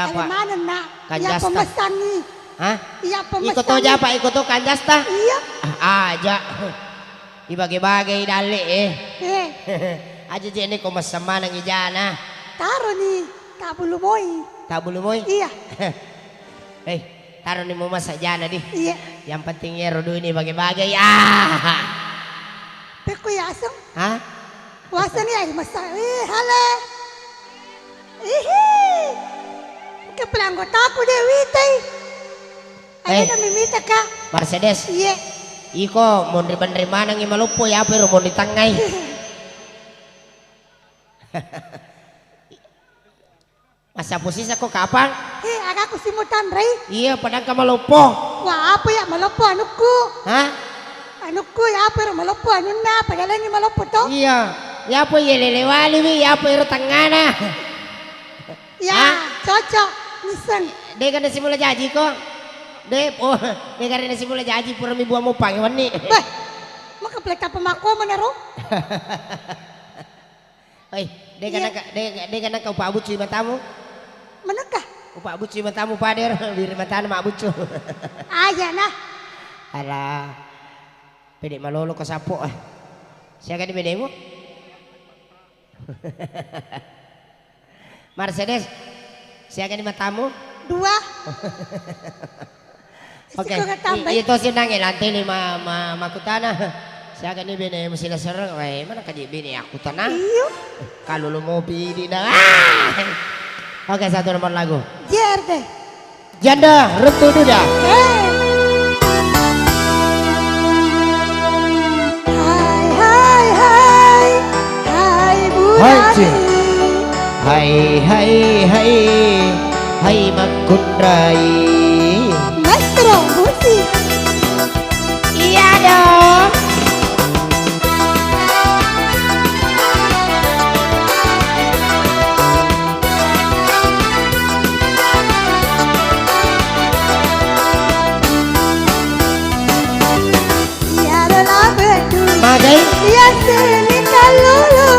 Apa? Mana nak? Kanjasta. Iya pemesan nih. Hah? Iya pemesan. Ikut aja Pak, ikut tuh kanjasta. Iya. Aja. Ibagi-bagi dali Eh. Aja je ini kau mesema nang ijana. Taruh nih. Tak bulu moy. Tak bulu moy? Iya. Hei, taruh nih mau masak jana di. Iya. Yang pentingnya rodo ini bagi-bagi. Peku ya asam. Hah? Wasa nih air masak. Halo. Ihi. Kepelang kotaku Dewi teh. Ayo na mimita ka. Mercedes. Iya. Iko mau dari mana ngi malupo ya pero mau di tangai. Masa posisi aku kapan? Aku simutan Ray. Iya padang ka malupo. Wah apa ya malupo anuku? Hah? Anuku ya pero malupo anuna padahal ni malupo to. Iya. Ya po yelelewali wi ya pero tangana. Ya, cocok. Nisan. Dek kan simula jaji ko. Dek kan simula jaji pura mi buah mo pangwan ni. Bah. Maka plek apa mako manaro? Oi, dek kan kau pak bucu matamu. Manakah? Pak bucu matamu pader bir matan mak bucu. Aya nah. Alah. Pede malolo ko sapo. Siapa di bedemu? Mercedes. Siapa di matamu? 2. Oke. Itu sih nangin nanti lima makutana. Siapa ni bini mesti serang. Wah, mana kaji bini aku tanah. Iyo. Kalau lu mau pilih dah. Oke, satu nomor lagu. Jer deh. Janda Ratu Duda. Hai hai hai hai Budari. Hai hai hai hai Makundrai. Maestro musik. Iya dong. Magai Iya seni kalulu.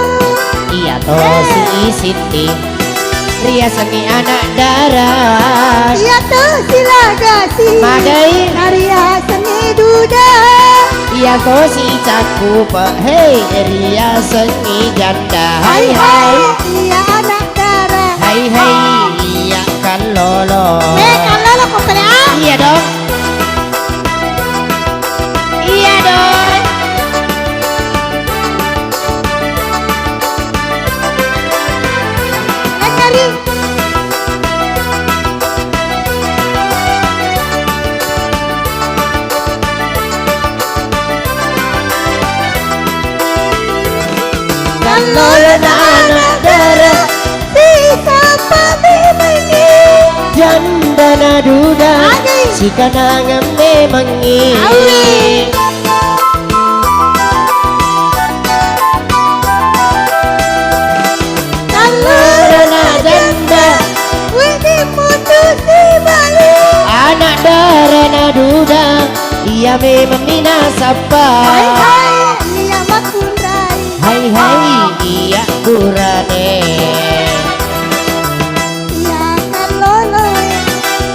iya toh si Siti Ria Seni anak darah. Iya tuh silagasi. Magai Karya seni duda. iya toh si Cakupa. Hei Ria Seni janda. Hai hai Iya anak darah. hai hai iya kalolo. Kalolo kok pada. Iya dong. Iya dong. Kari. Kalolo na anak darah. Sisa pamimini. Janda na duda. Magai. Si kanangan memang ini. Karena janda Wini mutusi balik. anak darah na duda. Ia memang minasapa. Hai hai iya makundrai. Hai hai iya kurane. Iya kalolo.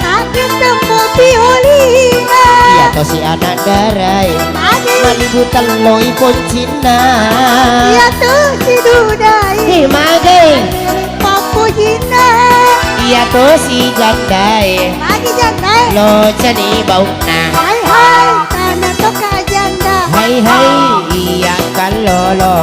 Kakek temu piolina. Iya to si anak darah. Magai. Malibu teloi pun Cina. Iya tuh si dudai. Hei magai. Papu jina. Iya to si jandai. Lagi jandai. Lo cani bau na. Hai hai karena toka janda. Hai hai iya kalolo.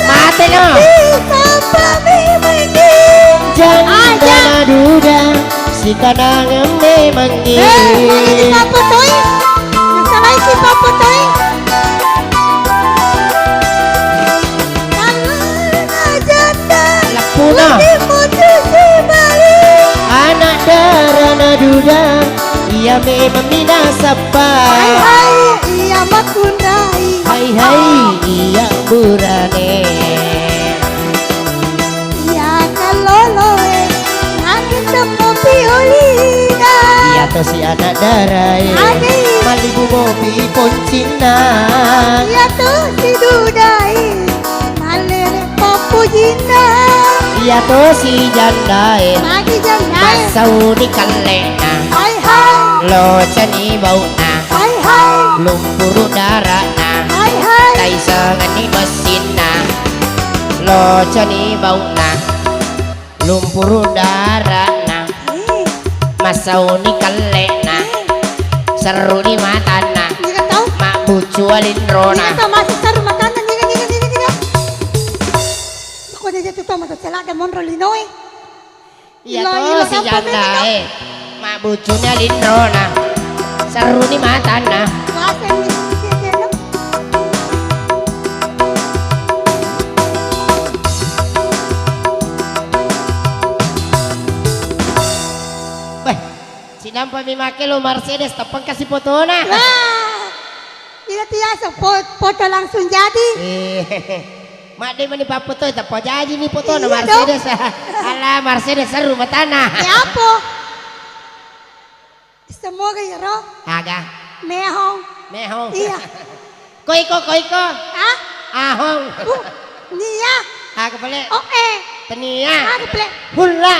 Mate no. Janda na duda. Si kanangan memang ini. Lapuna. Anak darah na duda. Ia memang minasapa. Hai hai iya burane. Iya to si anak darah. Malibu mobi pun Cina. Iya to si jandai. Magi jandai. Masau di kalena. Hai hai. Lo cani bau na. Hai hai. Lumpur darah na. Hai hai. Tai sangan di mesin na. Lo cani bau na. Lumpur darah na. Masau di kalena. Seru di mata na. Hindi ka tau? Mak bucu alin Hindi rona. ka tau masuk sa rumah tanan. Hindi ka. Ako na dito to matasalaga mo rolinoy. Iya to si jandai. Mak bucunya alin rona. Seru di mata na. Basta hindi siya. Weh, sinampa mi make lo Mercedes tapang kasih foto na. Hindi tiasa foto langsung jadi. Mak dia mani papoto tapo jadi ni foto na Iya Mercedes. Ala Mercedes seru matana. Apa? Semoga ya roh. Aga, Mehong. mehong. Iya. Koiko. Hah? Ahong. Nia. Aga pala. Oh Tenia. Ano pala? Hula.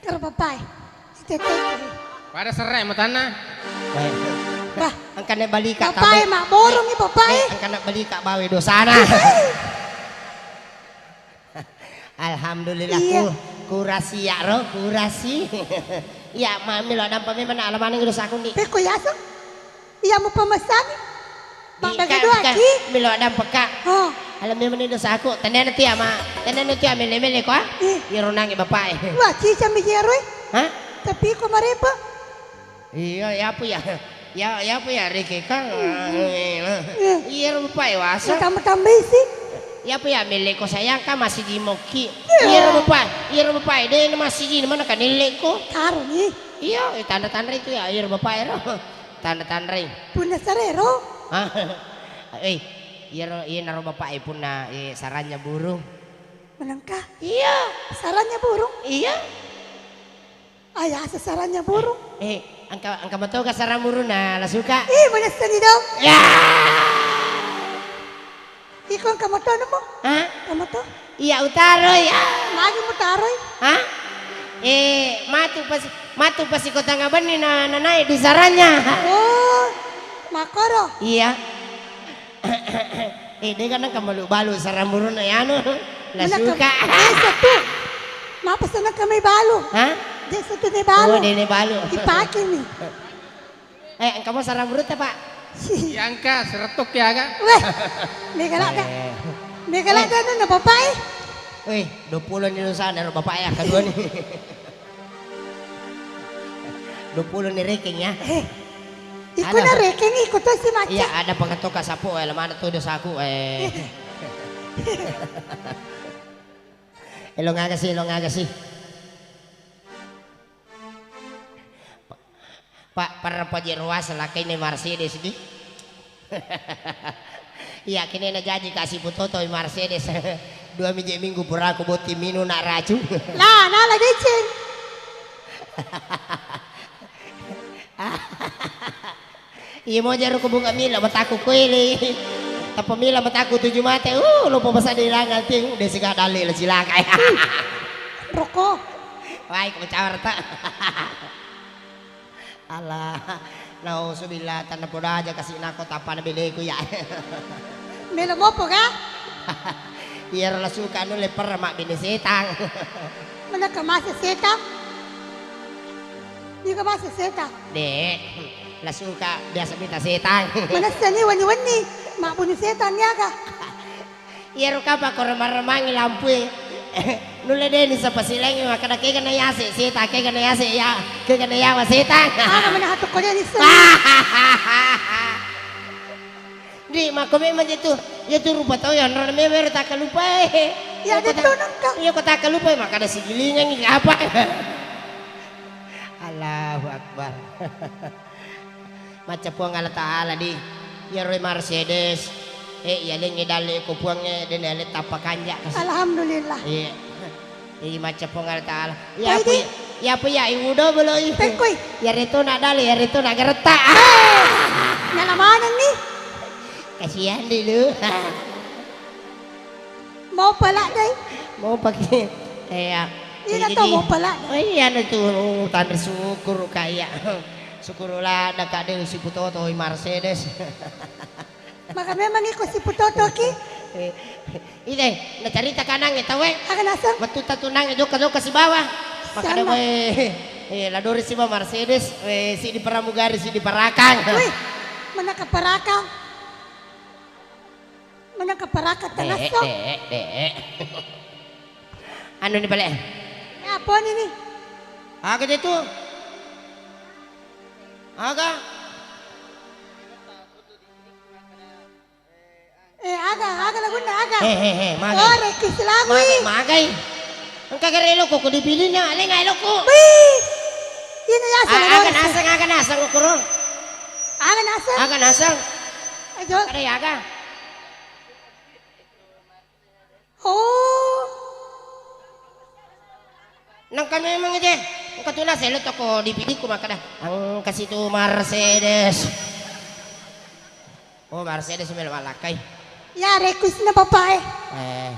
Karo babae. Si Tete. Pada serai mo tanah. Bah, Ang kana balika bapak mak borong ni bapak. Ang kana balika bawi dosana. Alhamdulillah Iya. kurasi ya ro kurasi. Ya mami lo dan pami mana alaman ng dosa ko ni. Peko yaso. Iya mo pamasan. Mak Ika, bagado aki. Milo dan peka. Oh, Alam mo man dosa ko. Tanan na tiya ma. Tanan na tiya mele ko ha. Iro nang babae. wah cica mi jeroy. Ha? Tapi ko marepa. Iya ya po ya. Ya po ya Ricky ka. Iya ro babae wasa. Kamu tambah sih. Ya po ya mele ko sayang ka masih di moki. Iya ro babae. Dahil masih di mana ka nile ko. Karo ni. Iya, tanda-tanda itu ya, iya bapak ya, tanda-tanda ini. Puna sarero. Hah? Iya naro bapak pun na sarannya burung. Menangkah. Iya, Sarannya burung. iya. Ayah sasarannya burung. Angka betul ke sarang burung na lasuka. Mana seni dong. Ya. Ikon kamu tahu nemo. Hah? Kamu tahu. Iya utaro ya. Lagi mo taroy. Hah? Matu pasi kota ngaban ni na naik di sarannya. Oh, makoro. Iya. Dia kan kamalu-balu sarang burung na yan. Lasuka. Satu. Mapasan na kami balo. Hah? Di satu ni balo. Oh, dia balu. Ipake ni. Ang kamu sarang burung ta pak? Yang ka seretuk ya ka. Weh, may galak na. May galak na na babae. Wih, 20 ni sana ro bapak ya kedua nih. 20 ni ranking ya. Iko na reking, iko to si Macha. Iya, ada pengetok ka sapo lamana tuh dosa aku Elong nga kasi. Pak para pajerwas lakay ni Mercedes di. Iya, kini na jadi kasih putoto Mercedes. 2 minggu pura aku boti minu nak racu. Lah, lagi cing. Iya mau jaru ke bunga mila mataku kuili. Tapa mila mataku 7 mate. Lupa basa di langan ting. Udah siga dalil silakai. Rokok. Baik mencawar tak. Alah, nauzubillah tanah poda aja kasih nako tapan beleku ya. Melo mo po ka? Iya rela suka nu leper mak bini setang. Mana ka masa seta? Di ka masa seta? Dek, la suka biasa minta setang. Mana sani wani-wani? Mak punya setan niya ka? Iya ruka pa ko remang-remangi lampu. Nule deni sa pasilengi makada kaya na yase seta kaya na yase ya kaya na yawa setang. Mana hatok ko niya ni sani? Di makome man itu rupa tau ya nara memer tak lupa Ya ada tunang ka. iya ko tak lupa makada sigilingan ini apa. Allahu Akbar. Macam puang Allah Ta'ala di ya Roy Mercedes ya lengi dali ko puangnya dan ele tapakanja kasi Alhamdulillah. iya macam puang Allah Ta'ala ya apa ya ibu do belo Tengkoy. ya rito nak dali ya rito nak gerta Nalamanan ni. kasihan dulu. Mau pala day. Mau pakai Ini na to mau pala. iya na tuh tanda syukur kaya syukurlah ada kade si putoto Mercedes. Maka memang iko si putoto ki. Ide na carita kanang ito we Akan asam. matuta tunang itu kado si bawah makanya Sama. we ladori si Mercedes si di pramugari si di parakang. Uy, mana ka parakang. Mana ka paraka tangaso. Dek. Ano ni pala? Apa ni ni? Aga dito. Aga. Aga lagu na aga. Magay. Oh, rekis lagu. Magay. Ang kagarelo ko dipili na alay nga ko. Wih. Ini ya sa. Aga nasang ukuro. Aga nasa. Aga nasang. Ayo. Kada aga. Oh. Nang kami memang ide. Ang katula sa elot ako dipili ko makada. Ang kasi to Mercedes. Oh, Mercedes may malakay. Ya rekis na babae. Eh.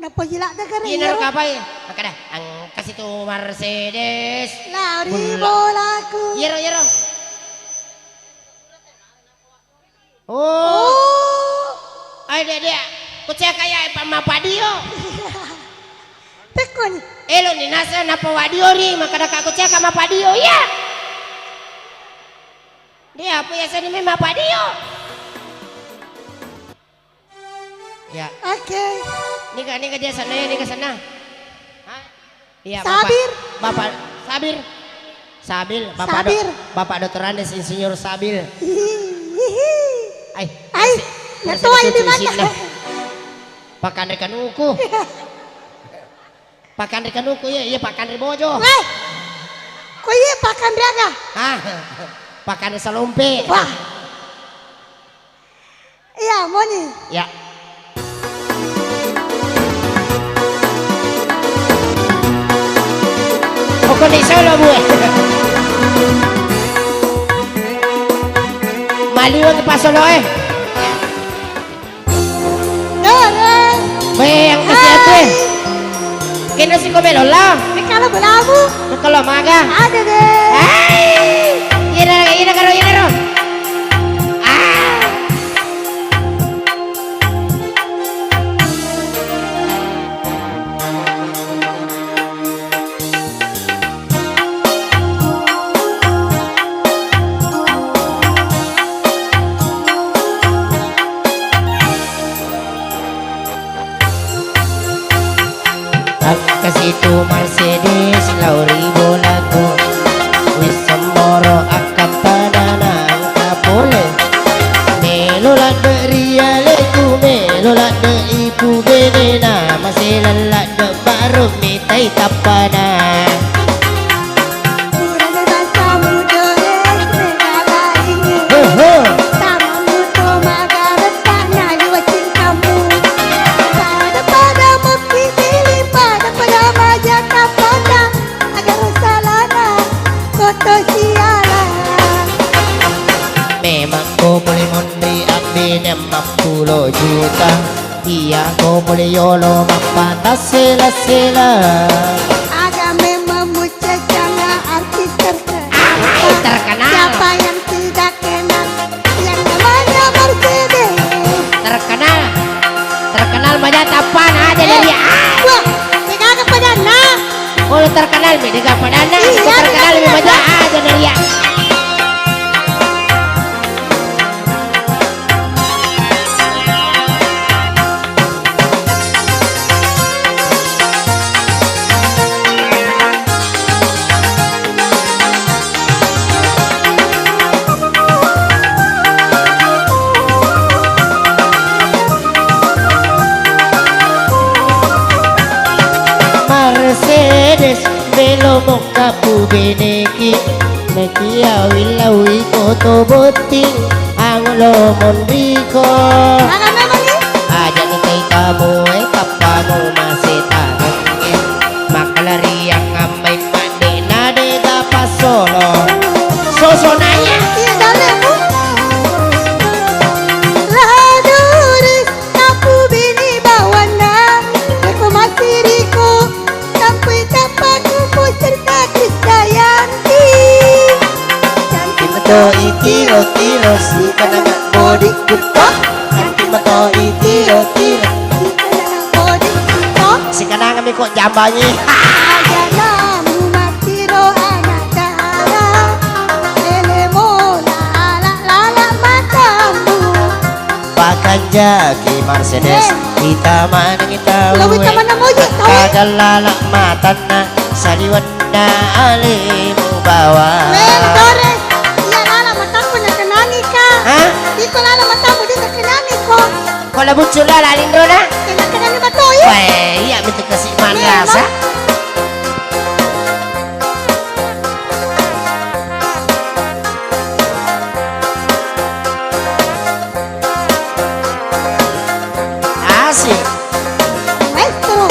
Napajila na ka rin. Inaro ka pa eh. Makada. Ang kasi situ Mercedes. Lari bolaku. Yero yero. Oh. Oh. Ay dia. Kucek kaya mapadio. Tekon. Elo ni nasa na pawadio ri makadaka kucek mapadio ya. Dia apa ya sini mapadio. Ya. Oke. Nika dia sana ya, nika sana. Hah? Iya, Sabir. Bapak Sabir. Sabil, Sabir. Bapak Dokter Andes Insinyur Sabil. Ay, natua ini mana? Pakan rekan uku. Pakan rekan uku ya, iya pakan ribojo. Weh. Kok iya pakan draga? Hah? Pakan salompe. Wah. Iya, mau nih. Ya. Kok di solo bu? Maliwag pa solo eh. Dore. Bayang kasi ito eh. Kino si Kumelo lang. Kalau belabu. Kalau maga. Ada deh. Ay! Ina karo. Ah! Kasitu Mercedes lauri bolaku wis semboro akan tananang kapole melolat de rialeku melolat de ibu benena masih lelat de baru mitai tapana Kurang bahasa muda negara ini. Sama muda magaret tanah luasin kamu. Pada mempilih pada majak kapana agar salana koto siala. memang kau boleh mondri abdi 50 juta iya kau boleh yolo mapatas sela-sela Agak memang muncul jangan artis terkenal. terkenal. Siapa yang tidak kenal yang namanya Mercedes. terkenal banyak tapan aja dari Wah, pegang kepada nak. kalau terkenal beda padana Iya, terkenal lebih benar, banyak aja dari ya Mercedes velo muka pu beneki nekia wilawi koto boting anglo mondiko Agak memang ni. aja nih kay kamu kapano masih tangan makalari yang ngamay mandi nade dapat solo sosonanya Iya dalam bu. Laduris tapu bini bawana. Reko masih riko. Sampai tapaku po serta Krisdayanti. Cantik Mato itiro si kananga body kuto Anti mato itiro Ikanang bodi ko. si kananga mi kok jambanya Ayanamu matiro anak dara. Elemo lala matamu. Pakan jaki Mercedes kita mana kita Lawi taman mo yun. kagak lalak mata na saliwan na alimu bawa Dore. Iya lala matamu na kanani ka. Hah? Iko lala matamu di kanani ko. Kalau bucul lah lindo na Kena kanani matoy. wah iya betul kasih manrasa asik Maestro.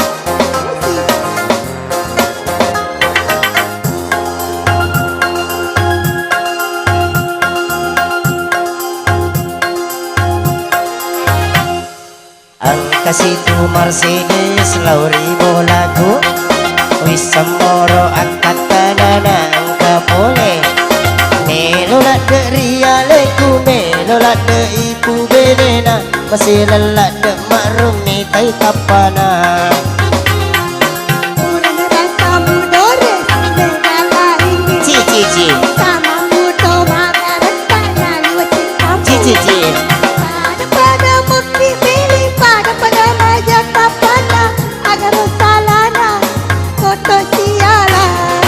ang kasitu Mercedes lauri bolaku bisa moro angkat tanana angka boleh melolak de rialeku melolak de ibu benena masih lelak de makrumi tai tapana Kurang rasa mudore Negara ini ci Sama mudo Magarantana Luwacin kamu ci Pada mukti pilih pada maja tapana agar salana koto sialan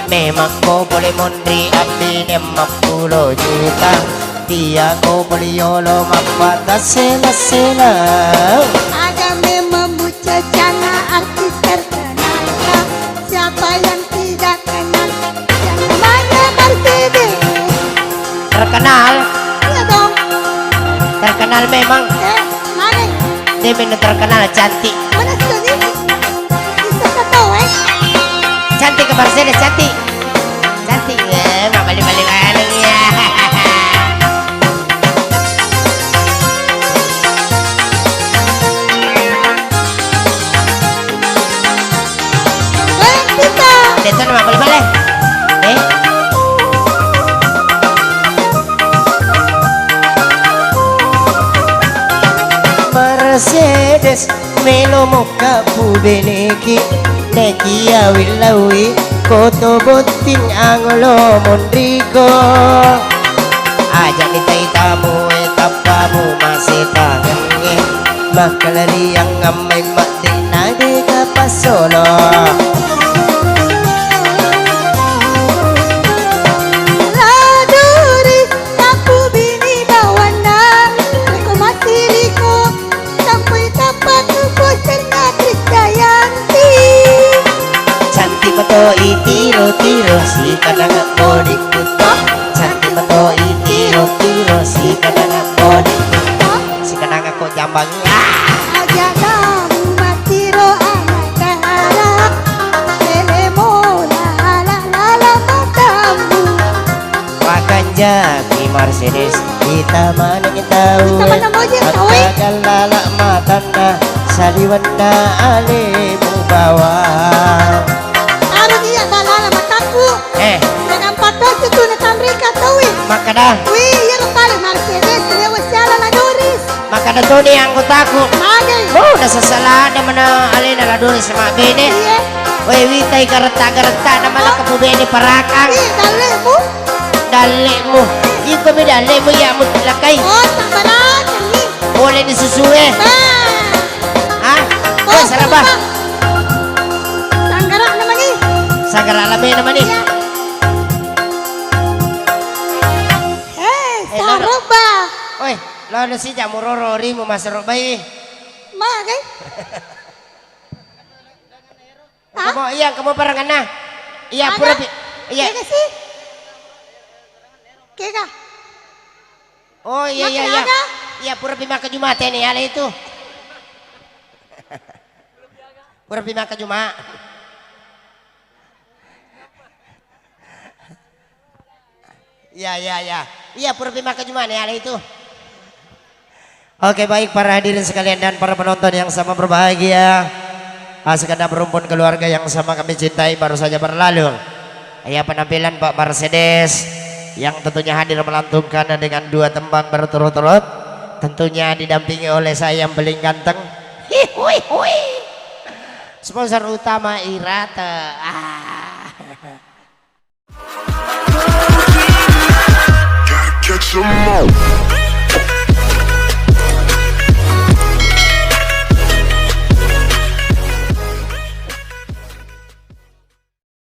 memang kau boleh mondri abdi 50 juta dia kau boleh yolo mapata sela agar memang muncul jana artis terkenal siapa yang tidak kenal yang namanya Mercedes terkenal iya dong memang mana dia benar terkenal cantik mana sini bisa tahu cantik ke Mercedes cantik ya mak balik ya kita Deton mak balik Mercedes melo muka pubeneki nekia wilawi koto boting anglo mondriko aja nitai tamu tapamu masih tangannya makalari yang ngamai mati nade kapasolo Laduri aku bini bawana aku masih liko sampai tapak aku cerna Krisdayanti cantik beto itiro si kadang bodi kuto cantik beto itiro si kadang bodi si kadang aku jambang aja kamu matiro anak harap lele mola ala matamu Makanya di Mercedes kita mana tahu Kita mana mau je tahu Atakan lalak matanda saliwanda alimu bawa Aron iya balala mataku dengan patah itu na Amerika tahu maka dah wih iya kali Mercedes lewa siala la Doris maka dah tuh nih anggotaku mana oh nasa salah ada mana alina la dulu sama bene iya weh witai gareta na malah kepu bene parakang iya dalemu dalekmu iko mi dalekmu ya mutlakai oh tambaran ini boleh disusue ah oh sarabah Sanggarak naman nih sagara labe naman nih saroba oi lawan si jamuroro rimu masarok bayi Magay kamu parangan na iya pura iya Kaya sih Kaya oh iya Makanya? iya pura pimaka jumate nih ala itu pura pimaka juma iya pura pimaka juma nih ala itu oke baik para hadirin sekalian dan para penonton yang sama berbahagia segenap rumpun keluarga yang sama kami cintai baru saja berlalu ya penampilan Pak Mercedes yang tentunya hadir melantunkan dengan dua tembang berturut-turut tentunya didampingi oleh saya yang paling ganteng sponsor utama Irata